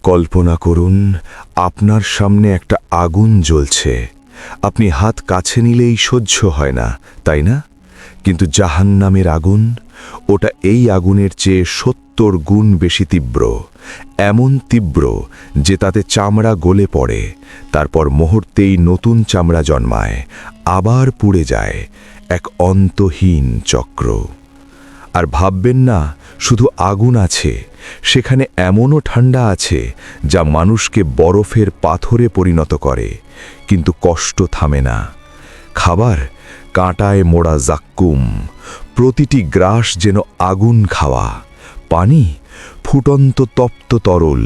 কল্পনা করুন আপনার সামনে একটা আগুন জ্বলছে। আপনি হাত কাছে নিলেই সহ্য হয় না, তাই না? কিন্তু জাহান্নামের আগুন, ওটা এই আগুনের চেয়ে ৭০ গুণ বেশি তীব্র। এমন তীব্র যে তাতে চামড়া গলে পড়ে, তারপর মুহূর্তেই নতুন চামড়া জন্মায়, আবার পুড়ে যায়। এক অন্তহীন চক্র। আর ভাববেন না শুধু আগুন আছে, সেখানে এমনও ঠান্ডা আছে যা মানুষকে বরফের পাথরে পরিণত করে, কিন্তু কষ্ট থামে না। খাবার কাঁটায় মোড়া জাক্কুম, প্রতিটি গ্রাস যেন আগুন খাওয়া। পানি ফুটন্ত তপ্ত তরল,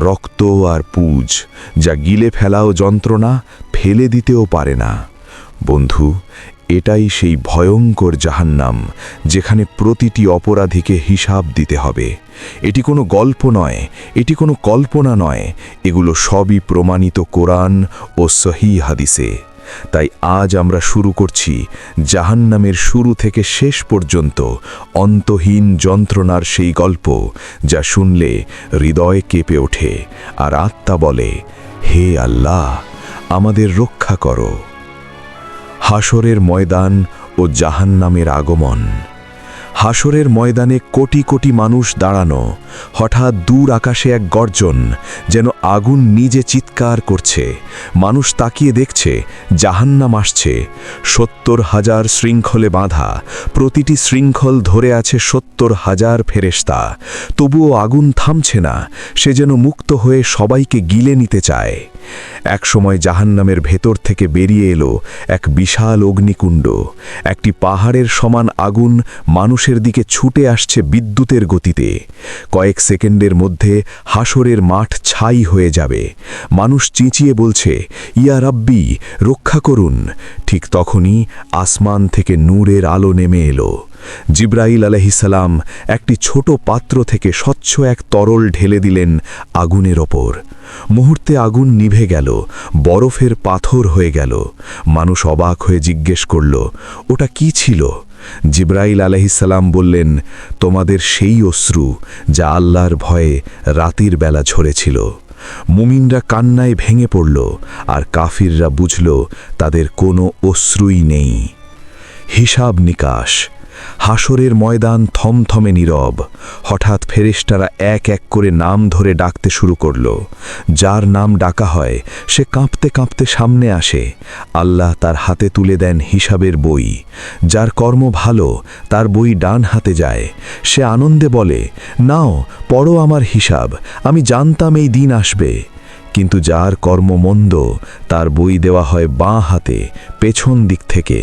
রক্ত আর পুজ, যা গিলে ফেলাও যন্ত্রণা, ফেলে দিতেও পারে না। বন্ধু, এটাই সেই ভয়ঙ্কর জাহান্নাম, যেখানে প্রতিটি অপরাধীকে হিসাব দিতে হবে। এটি কোনো গল্প নয়, এটি কোনো কল্পনা নয়, এগুলো সবই প্রমাণিত কোরআন ও সহিহ হাদিসে। তাই আজ আমরা শুরু করছি জাহান্নামের শুরু থেকে শেষ পর্যন্ত অন্তহীন যন্ত্রণার সেই গল্প, যা শুনলে হৃদয় কেঁপে ওঠে আর আত্মা বলে, হে আল্লাহ, আমাদের রক্ষা করো। হাসরের ময়দান ও জাহান্নামের আগমন। হাসরের ময়দানে কোটি কোটি মানুষ দাঁড়ানো। হঠাৎ দূর আকাশে এক গর্জন, যেন আগুন নিজে চিৎকার করছে। মানুষ তাকিয়ে দেখছে জাহান্নাম আসছে। ৭০,০০০ শৃঙ্খলে বাঁধা, প্রতিটি শৃঙ্খল ধরে আছে ৭০,০০০ ফেরেশতা। তবুও আগুন থামছে না, সে যেন মুক্ত হয়ে সবাইকে গিলে নিতে চায়। একসময় জাহান্নামের ভেতর থেকে বেরিয়ে এলো এক বিশাল অগ্নিকুণ্ড। একটি পাহাড়ের সমান আগুন মানুষের দিকে ছুটে আসছে বিদ্যুতের গতিতে। কয়েক সেকেন্ডের মধ্যে হাসরের মাঠ ছাই হয়ে যাবে। মানুষ চেঁচিয়ে বলছে, ইয়া রাব্বি, রক্ষা করুন। ঠিক তখনই আসমান থেকে নূরের আলো নেমে এলো। জিবরাইল আলাইহিসসালাম একটি ছোট পাত্র থেকে স্বচ্ছ এক তরল ঢেলে দিলেন আগুনের ওপর। মুহূর্তে আগুন নিভে গেল, বরফের পাথর হয়ে গেল। মানুষ অবাক হয়ে জিজ্ঞেস করল, ওটা কি ছিল? জিবরাইল আলাইহিসসালাম বললেন, তোমাদের সেই অশ্রু যা আল্লাহর ভয়ে রাতের বেলা ঝরেছিল। মুমিনরা কান্নায় ভেঙে পড়ল, আর কাফিররা বুঝল তাদের কোনো অশ্রুই নেই। হিসাব নিকাশ। হাসরের ময়দান থমথমে নীরব। হঠাৎ ফেরেশতারা এক এক করে নাম ধরে ডাকতে শুরু করল। যার নাম ডাকা হয় সে কাঁপতে কাঁপতে সামনে আসে। আল্লাহ তার হাতে তুলে দেন হিসাবের বই। যার কর্ম ভালো তার বই ডান হাতে যায়। সে আনন্দে বলে, নাও পড়ো আমার হিসাব, আমি জানতাম এই দিন আসবে। কিন্তু যার কর্ম মন্দ, তার বই দেওয়া হয় বাঁ হাতে, পেছন দিক থেকে।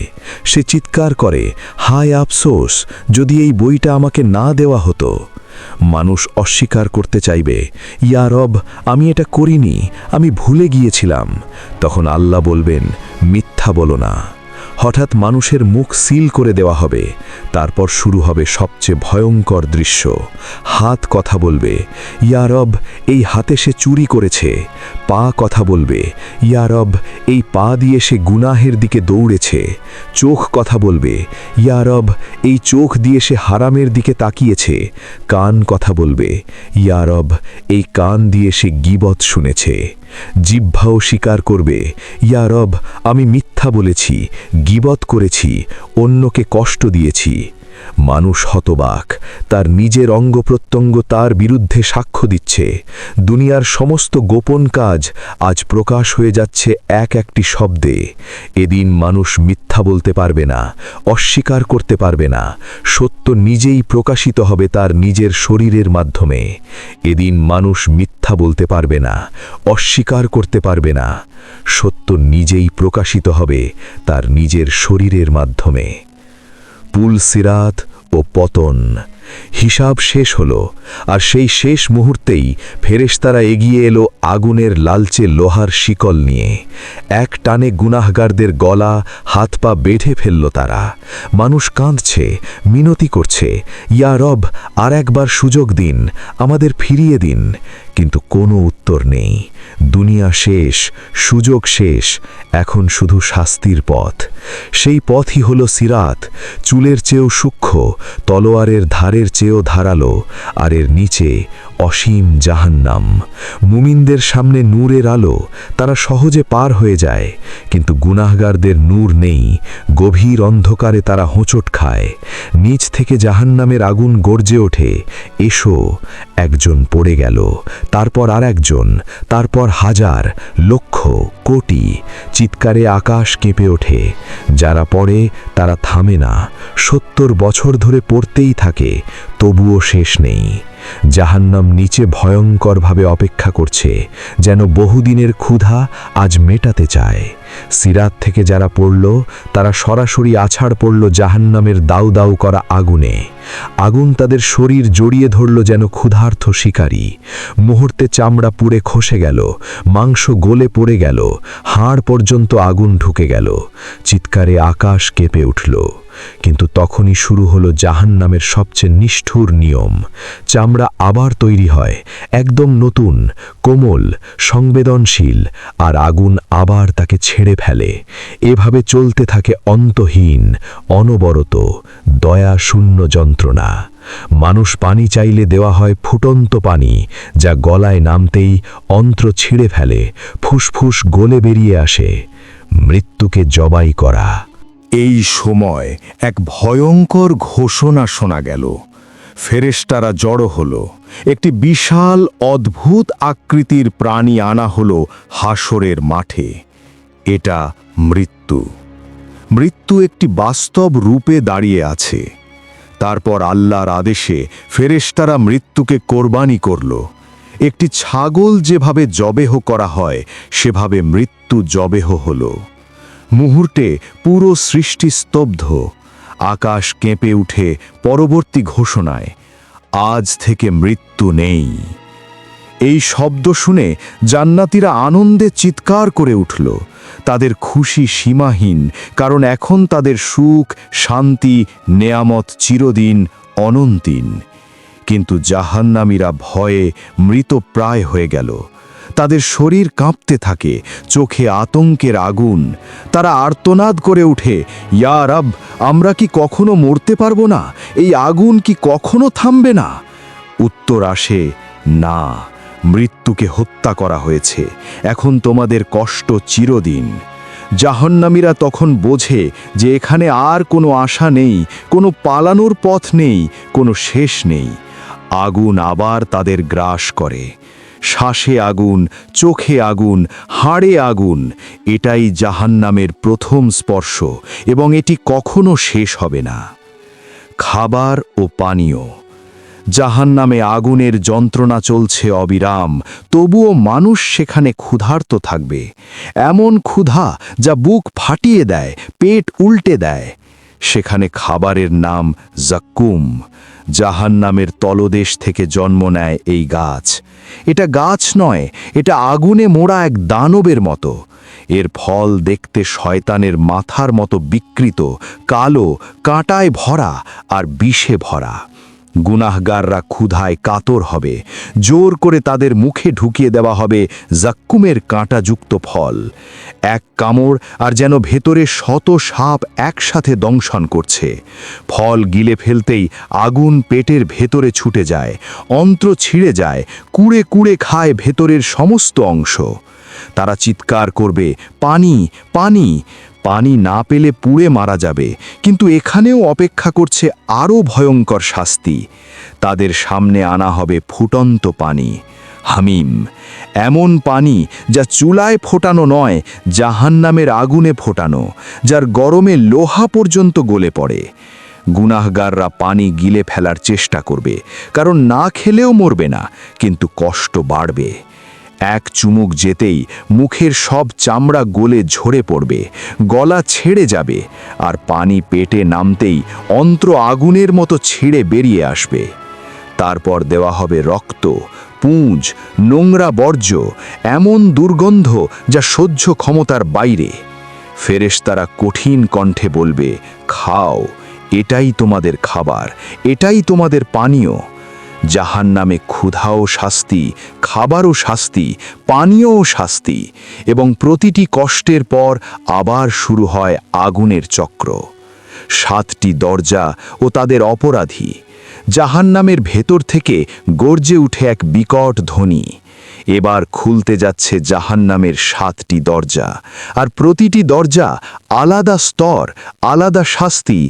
সে চিৎকার করে, হায় আফসোস, যদি এই বইটা আমাকে না দেওয়া হতো। মানুষ অস্বীকার করতে চাইবে, ইয়া রব, আমি এটা করিনি, আমি ভুলে গিয়েছিলাম। তখন আল্লাহ বলবেন, মিথ্যা বলো না। হঠাৎ মানুষের মুখ সিল করে দেওয়া হবে। তারপর শুরু হবে সবচেয়ে ভয়ঙ্কর দৃশ্য। হাত কথা বলবে, ইয়া রব, এই হাতে সে চুরি করেছে। পা কথা বলবে, ইয়া রব, এই পা দিয়ে সে গুনাহের দিকে দৌড়েছে। চোখ কথা বলবে, ইয়া রব, এই চোখ দিয়ে সে হারামের দিকে তাকিয়েছে। কান কথা বলবে, ইয়া রব, এই কান দিয়ে সে গীবত শুনেছে। জিহ্বাও স্বীকার করবে, ইয়া রব, আমি মিথ্যা বলেছি, গীবত করেছি, অন্যকে কষ্ট দিয়েছি। মানুষ হতবাক, তার নিজের অঙ্গপ্রত্যঙ্গ তার বিরুদ্ধে সাক্ষ্য দিচ্ছে। দুনিয়ার সমস্ত গোপন কাজ আজ প্রকাশ হয়ে যাচ্ছে এক একটি শব্দে। এদিন মানুষ মিথ্যা বলতে পারবে না, অস্বীকার করতে পারবে না। সত্য নিজেই প্রকাশিত হবে তার নিজের শরীরের মাধ্যমে। এদিন মানুষ মিথ্যা বলতে পারবে না, অস্বীকার করতে পারবে না। সত্য নিজেই প্রকাশিত হবে তার নিজের শরীরের মাধ্যমে। পুল সিরাত ও পতন। হিসাব শেষ হলো, আর সেই শেষ মুহূর্তেই ফেরেশতারা এগিয়ে এলো আগুনের লালচে লোহার শিকল নিয়ে। এক টানে গুনাহগারদের গলা হাত পা বেঁধে ফেলল তারা। মানুষ কাঁদছে, মিনতি করছে, ইয়া রব, আর একবার সুযোগ দিন, আমাদের ফিরিয়ে দিন। কিন্তু কোনো উত্তর নেই। দুনিয়া শেষ, সুযোগ শেষ, এখন শুধু শাস্তির পথ। সেই পথই হল সিরাত, চুলের চেয়েও সূক্ষ্ম, তলোয়ারের ধারের চেয়েও ধারালো, আর এর নিচে অসীম জাহান্নাম। মুমিনদের সামনে নূরের আলো, তারা সহজে পার হয়ে যায়, কিন্তু গুনাহগারদের নূর নেই, গভীর অন্ধকারে তারা হোঁচট খায়। নিচ থেকে জাহান্নামের আগুন গর্জে ওঠে, এসো। একজন পড়ে গেল, তারপর আর একজন, তারপর হাজার, লক্ষ, কোটি। চিৎকারে আকাশ কেঁপে ওঠে। যারা পড়ে তারা থামে না, ৭০ বছর ধরে পড়তেই থাকে, তবুও শেষ নেই। জাহান্নাম নিচে ভয়ঙ্করভাবে অপেক্ষা করছে, যেন বহুদিনের ক্ষুধা আজ মেটাতে চায়। সিরাত থেকে যারা পড়ল তারা সরাসরি আছাড় পড়ল জাহান্নামের দাউ দাউ করা আগুনে। আগুন তাদের শরীর জড়িয়ে ধরল যেন ক্ষুধার্ত শিকারী। মুহূর্তে চামড়া পুড়ে খসে গেল, মাংস গলে পড়ে গেল, হাড় পর্যন্ত আগুন ঢুকে গেল। চিৎকারে আকাশ কেঁপে উঠল। কিন্তু তখনই শুরু হলো জাহান্নামের সবচেয়ে নিষ্ঠুর নিয়ম। চামড়া আবার তৈরি হয়, একদম নতুন, কোমল, সংবেদনশীল, আর আগুন আবার তাকে ছেড়ে ফেলে। এভাবে চলতে থাকে অন্তহীন, অনবরত, দয়া শূন্য যন্ত্রণা। মানুষ পানি চাইলে দেওয়া হয় ফুটন্ত পানি, যা গলায় নামতেই অন্ত্র ছিঁড়ে ফেলে, ফুসফুস গলে বেরিয়ে আসে। মৃত্যুকে জবাই করা। এই সময় এক ভয়ঙ্কর ঘোষণা শোনা গেল। ফেরেশতারা জড়ো হলো। একটি বিশাল অদ্ভুত আকৃতির প্রাণী আনা হলো হাসরের মাঠে। এটা মৃত্যু। মৃত্যু একটি বাস্তব রূপে দাঁড়িয়ে আছে। তারপর আল্লাহর আদেশে ফেরেশতারা মৃত্যুকে কোরবানি করল। একটি ছাগল যেভাবে জবেহ করা হয়, সেভাবে মৃত্যু জবেহ হলো। মুহূর্তে পুরো সৃষ্টি স্তব্ধ। আকাশ কেঁপে উঠে পরবর্তী ঘোষণায়, আজ থেকে মৃত্যু নেই। এই শব্দ শুনে জান্নাতীরা আনন্দে চিৎকার করে উঠল। তাদের খুশি সীমাহীন, কারণ এখন তাদের সুখ, শান্তি, নেয়ামত চিরদিন, অনন্তিন। কিন্তু জাহান্নামীরা ভয়ে মৃতপ্রায় হয়ে গেল। তাদের শরীর কাঁপতে থাকে, চোখে আতঙ্কের আগুন। তারা আর্তনাদ করে উঠে, ইয়া রব, আমরা কি কখনো মরতে পারবো না? এই আগুন কি কখনো থামবে না? উত্তর আসে, না, মৃত্যুকে হত্যা করা হয়েছে, এখন তোমাদের কষ্ট চিরদিন। জাহান্নামীরা তখন বোঝে যে এখানে আর কোনো আশা নেই, কোনো পালানোর পথ নেই, কোনো শেষ নেই। আগুন আবার তাদের গ্রাস করে। শ্বাসে আগুন, চোখে আগুন, হাড়ে আগুন। এটাই জাহান্নামের প্রথম স্পর্শ, এবং এটি কখনো শেষ হবে না। খাবার ও পানীয়। জাহান্নামে আগুনের যন্ত্রণা চলছে অবিরাম, তবুও মানুষ সেখানে ক্ষুধার্ত থাকবে। এমন ক্ষুধা যা বুক ফাটিয়ে দেয়, পেট উল্টে দেয়। সেখানে খাবারের নাম জাক্কুম। জাহান্নামের তলদেশ থেকে জন্ম নেয় এই গাছ। এটা গাছ নয়, এটা আগুনে মোড়া এক দানবের মতো। এর ফল দেখতে শয়তানের মাথার মতো বিকৃত, কালো, কাঁটায় ভরা আর বিষে ভরা। গুনাহগাররা ক্ষুধায় কাতর হবে। জোর করে তাদের মুখে ঢুকিয়ে দেওয়া হবে জাক্কুমের কাঁটাযুক্ত ফল। এক কামড় আর যেন ভেতরে শত সাপ একসাথে দংশন করছে। ফল গিলে ফেলতেই আগুন পেটের ভেতরে ছুটে যায়, অন্ত্র ছিঁড়ে যায়, কুড়ে কুড়ে খায় ভেতরের সমস্ত অংশ। তারা চিৎকার করবে, পানি, পানি। পানি না পেলে পুড়ে মারা যাবে, কিন্তু এখানেও অপেক্ষা করছে আরও ভয়ঙ্কর শাস্তি। তাদের সামনে আনা হবে ফুটন্ত পানি, হামিম। এমন পানি যা চুলায় ফোটানো নয়, জাহান্নামের আগুনে ফোটানো, যার গরমে লোহা পর্যন্ত গলে পড়ে। গুনাহগাররা পানি গিলে ফেলার চেষ্টা করবে, কারণ না খেলেও মরবে না, কিন্তু কষ্ট বাড়বে। এক চুমুক যেতেই মুখের সব চামড়া গলে ঝরে পড়বে, গলা ছেড়ে যাবে, আর পানি পেটে নামতেই অন্ত্র আগুনের মতো ছিঁড়ে বেরিয়ে আসবে। তারপর দেওয়া হবে রক্ত, পুঁজ, নোংরা বর্জ্য, এমন দুর্গন্ধ যা সহ্য ক্ষমতার বাইরে। ফেরেশতারা কঠিন কণ্ঠে বলবে, খাও, এটাই তোমাদের খাবার, এটাই তোমাদের পানীয়। জাহান্নামে ক্ষুধাও শাস্তি, খাবারও শাস্তি, পানীয়ও শাস্তি, এবং প্রতিটি কষ্টের পর আবার শুরু হয় আগুনের চক্র। 7টি দরজা ও তাদের অপরাধী। জাহান্নামের ভেতর থেকে গর্জে উঠে এক বিকট ধ্বনি। এবার খুলতে যাচ্ছে জাহান্নামের 7টি দরজা, আর প্রতিটি দরজা আলাদা স্তর, আলাদা শাস্তি,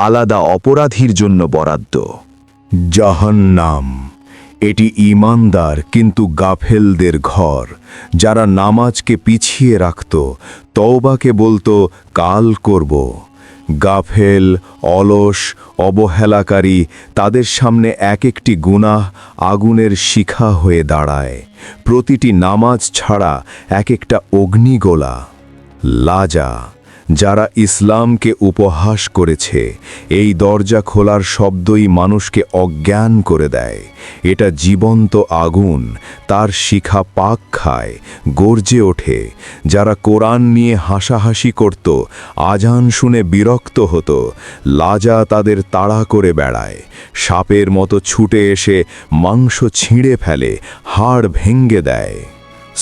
আলাদা অপরাধীর জন্য বরাদ্দ। জাহান্নাম, এটি ঈমানদার কিন্তু গাফেলদের ঘর, যারা নামাজকে পিছিয়ে রাখত, তওবাকে বলতো কাল করব। গাফেল, অলস, অবহেলাকারী, তাদের সামনে এক একটি গুনাহ আগুনের শিখা হয়ে দাঁড়ায়। প্রতিটি নামাজ ছাড়া এক একটা অগ্নিগোলা। লাজা, যারা ইসলামকে উপহাস করেছে, এই দরজা খোলার শব্দই মানুষকে অজ্ঞান করে দেয়। এটা জীবন্ত আগুন, তার শিখা পাক খায়, গর্জে ওঠে। যারা কোরআন নিয়ে হাসাহাসি করত, আজান শুনে বিরক্ত হতো, লাজা তাদের তাড়া করে বেড়ায়। সাপের মতো ছুটে এসে মাংস ছিঁড়ে ফেলে, হাড় ভেঙ্গে দেয়।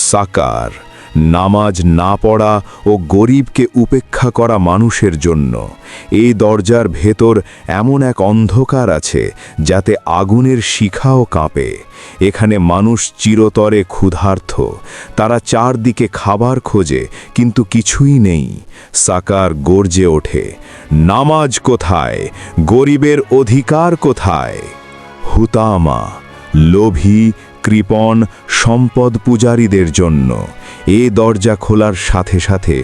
সাকার, নামাজ না পড়া ও গরিবকে উপেক্ষা করা মানুষের জন্য। এই দরজার ভেতর এমন এক অন্ধকার আছে যাতে আগুনের শিখাও কাঁপে। এখানে মানুষ চিরতরে ক্ষুধার্ত, তারা চারদিকে খাবার খোঁজে কিন্তু কিছুই নেই। সাকার গর্জে ওঠে, নামাজ কোথায়? গরিবের অধিকার কোথায়? হুতামা, লোভী, কৃপণ, সম্পদ পূজারীদের জন্য। এ দরজা খোলার সাথে সাথে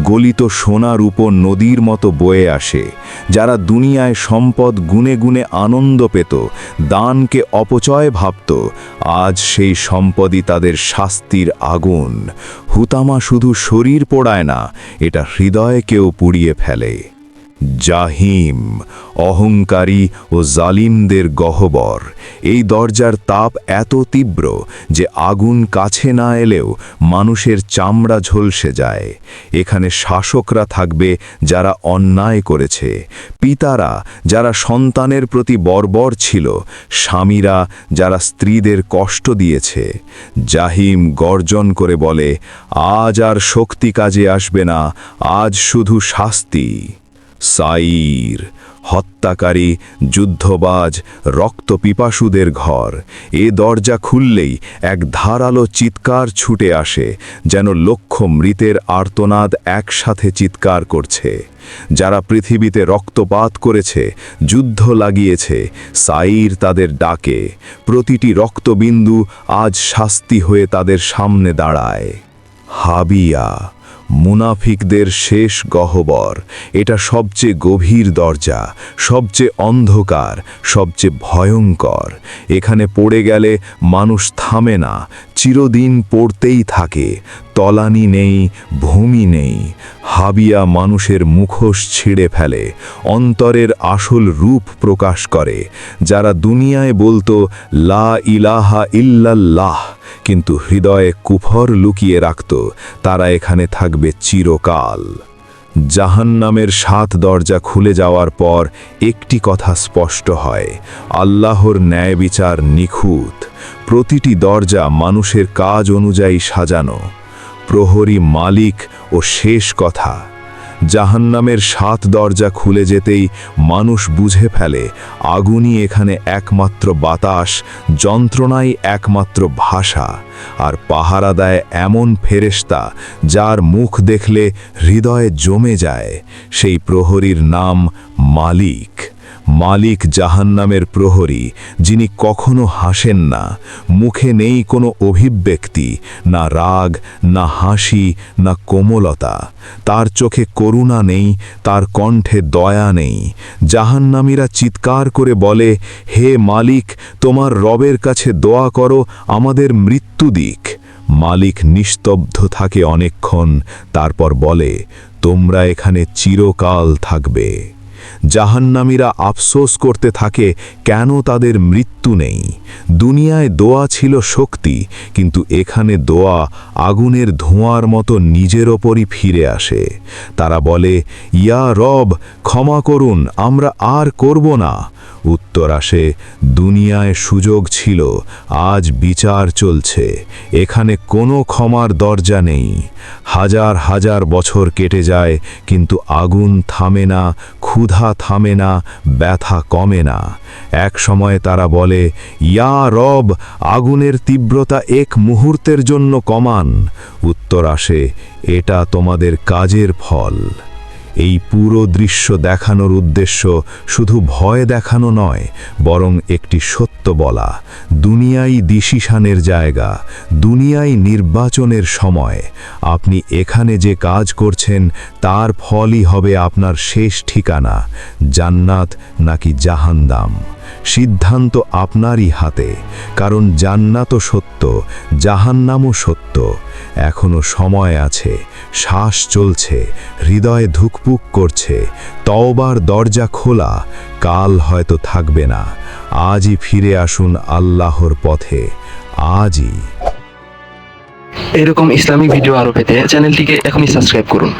গলিত সোনার উপর নদীর মতো বয়ে আসে। যারা দুনিয়ায় সম্পদ গুনে গুনে আনন্দ পেত, দানকে অপচয় ভাবত, আজ সেই সম্পদই তাদের শাস্তির আগুন। হুতামা শুধু শরীর পোড়ায় না, এটা হৃদয়কেও পুড়িয়ে ফেলে। জাহিম, অহংকারী ও জালিমদের গহ্বর। এই দরজার তাপ এত তীব্র যে আগুন কাছে না এলেও মানুষের চামড়া ঝলসে যায়। এখানে শাসকরা থাকবে যারা অন্যায় করেছে, পিতারা যারা সন্তানের প্রতি বর্বর ছিল, স্বামীরা যারা স্ত্রীদের কষ্ট দিয়েছে। জাহিম গর্জন করে বলে, আজ আর শক্তি কাজে আসবে না, আজ শুধু শাস্তি। সাইর, হত্যাকারী, যুদ্ধবাজ, রক্তপিপাসুদের ঘর। এ দরজা খুললেই এক ধারালো চিৎকার ছুটে আসে, যেন লক্ষ মৃতের আর্তনাদ একসাথে চিৎকার করছে। যারা পৃথিবীতে রক্তপাত করেছে, যুদ্ধ লাগিয়েছে, সাইর তাদের ডাকে। প্রতিটি রক্তবিন্দু আজ শাস্তি হয়ে তাদের সামনে দাঁড়ায়। হাবিয়া, মুনাফিকদের শেষ গহ্বর। এটা সবচেয়ে গভীর দরজা, সবচেয়ে অন্ধকার, সবচেয়ে ভয়ঙ্কর। এখানে পড়ে গেলে মানুষ থামে না, চিরদিন পড়তেই থাকে। তলানি নেই, ভূমি নেই। হাবিয়া মানুষের মুখোশ ছিঁড়ে ফেলে, অন্তরের আসল রূপ প্রকাশ করে। যারা দুনিয়ায় বলতো লা ইলাহা ইল্লাল্লাহ, কিন্তু হৃদয়ে কুফর লুকিয়ে রাখত, তারা এখানে থাকবে চিরকাল। জাহান্নামের 7 দরজা খুলে যাওয়ার পর একটি কথা স্পষ্ট হয়, আল্লাহর ন্যায় বিচার নিখুঁত। প্রতিটি দরজা মানুষের কাজ অনুযায়ী সাজানো। প্রহরী, মালিক ও শেষ কথা। জাহান্নামের 7 দরজা খুলে যেতেই মানুষ বুঝে ফেলে, আগুনই এখানে একমাত্র বাতাস, যন্ত্রণাই একমাত্র ভাষা। আর পাহারা দেয় এমন ফেরেশতা যার মুখ দেখলে হৃদয়ে জমে যায়। সেই প্রহরীর নাম মালিক। মালিক জাহান্নামের প্রহরী, যিনি কখনো হাসেন না। মুখে নেই কোনো অভিব্যক্তি, না রাগ, না হাসি, না কোমলতা। তার চোখে করুণা নেই, তার কণ্ঠে দয়া নেই। জাহান্নামীরা চিৎকার করে বলে, হে মালিক, তোমার রবের কাছে দোয়া করো, আমাদের মৃত্যু দিক। মালিক নিস্তব্ধ থাকে অনেকক্ষণ, তারপর বলে, তোমরা এখানে চিরকাল থাকবে। জাহান্নামীরা আফসোস করতে থাকে কেন তাদের মৃত্যু নেই। দুনিয়ায় দোয়া ছিল শক্তি, কিন্তু এখানে দোয়া আগুনের ধোঁয়ার মতো নিজের ওপরই ফিরে আসে। তারা বলে, ইয়া রব, ক্ষমা করুন, আমরা আর করব না। উত্তর আসে, দুনিয়ায় সুযোগ ছিল, আজ বিচার চলছে, এখানে কোনো ক্ষমার দরজা নেই। হাজার হাজার বছর কেটে যায়, কিন্তু আগুন থামে না, ক্ষুধা থামে না, ব্যথা কমে না। এক সময় তারা বলে, ইয়া রব, আগুনের তীব্রতা এক মুহূর্তের জন্য কমান। উত্তর আসে, এটা তোমাদের কাজের ফল। এই পুরো দৃশ্য দেখানোর উদ্দেশ্য শুধু ভয় দেখানো নয়, বরং একটি সত্য বলা, দুনিয়াই ডিসিশনের জায়গা, দুনিয়াই নির্বাচনের সময়। আপনি এখানে যে কাজ করছেন তার ফলই হবে আপনার শেষ ঠিকানা, জান্নাত নাকি জাহান্নাম। সিদ্ধান্ত আপনারই হাতে, কারণ জান্নাতও সত্য, জাহান্নামও সত্য। এখনো সময় আছে, শ্বাস চলছে, হৃদয়ে ধুকপুক করছে, তওবার দরজা খোলা, কাল হয়তো থাকবে না। আজই ফিরে আসুন আল্লাহর পথে, আজই। এরকম ইসলামিক ভিডিও আরো পেতে চ্যানেলটিকে এখনই সাবস্ক্রাইব করুন।